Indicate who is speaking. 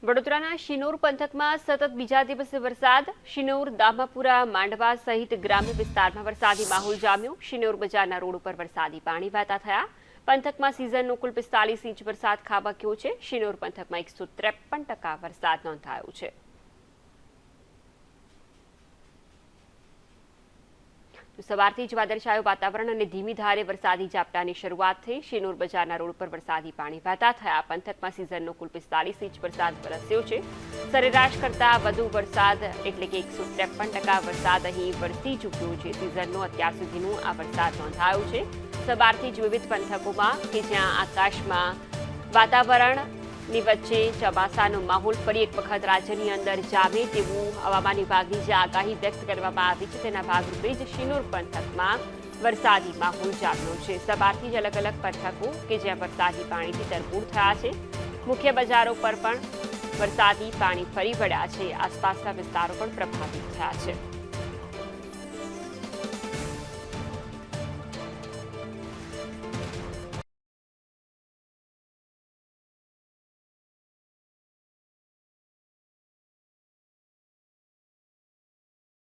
Speaker 1: વડોદરાના શિનોર પંથકમાં સતત બીજા દિવસે વરસાદ. શિનોર, દામાપુરા, માંડવા સહિત ગ્રામ્ય વિસ્તારમાં વરસાદી માહોલ જામ્યો. શિનોર બજારના રોડ ઉપર વરસાદી પાણી વહેતા થયા. પંથકમાં સિઝનનો કુલ 45 ઇંચ વરસાદ ખાબક્યો છે. શિનોર પંથકમાં 153% વરસાદ નોંધાયો છે. સવારથી જ વાદળછાયું વાતાવરણ અને ધીમી ધારે વરસાદી ઝાપટાની શરૂઆત થઈ. શિનોર બજારના રોડ પર વરસાદી પાણી વહેતા થયા. પંથકમાં સિઝનનો કુલ 45 ઇંચ વરસાદ વરસ્યો છે. સરેરાશ કરતાં વધુ વરસાદ એટલે કે 153% વરસાદ અહીં વરસી ચૂક્યો છે. સિઝનનો અત્યાર સુધીનો આ વરસાદ નોંધાયો છે. સવારથી જ વિવિધ પંથકોમાં કે જ્યાં આકાશમાં વાતાવરણની વચ્ચે ચોમાસાનો માહોલ ફરી એક વખત રાજ્યની અંદર જામે તેવું હવામાન વિભાગની જે આગાહી વ્યક્ત કરવામાં આવી છે તેના ભાગરૂપે જ શિનોર પંથકમાં વરસાદી માહોલ જામ્યો છે. સવારથી જ અલગ અલગ પંથકો કે જ્યાં વરસાદી પાણીથી તરબૂળ થયા છે. મુખ્ય બજારો પર પણ વરસાદી પાણી ફરી વળ્યા છે. આસપાસના વિસ્તારો પણ પ્રભાવિત થયા છે.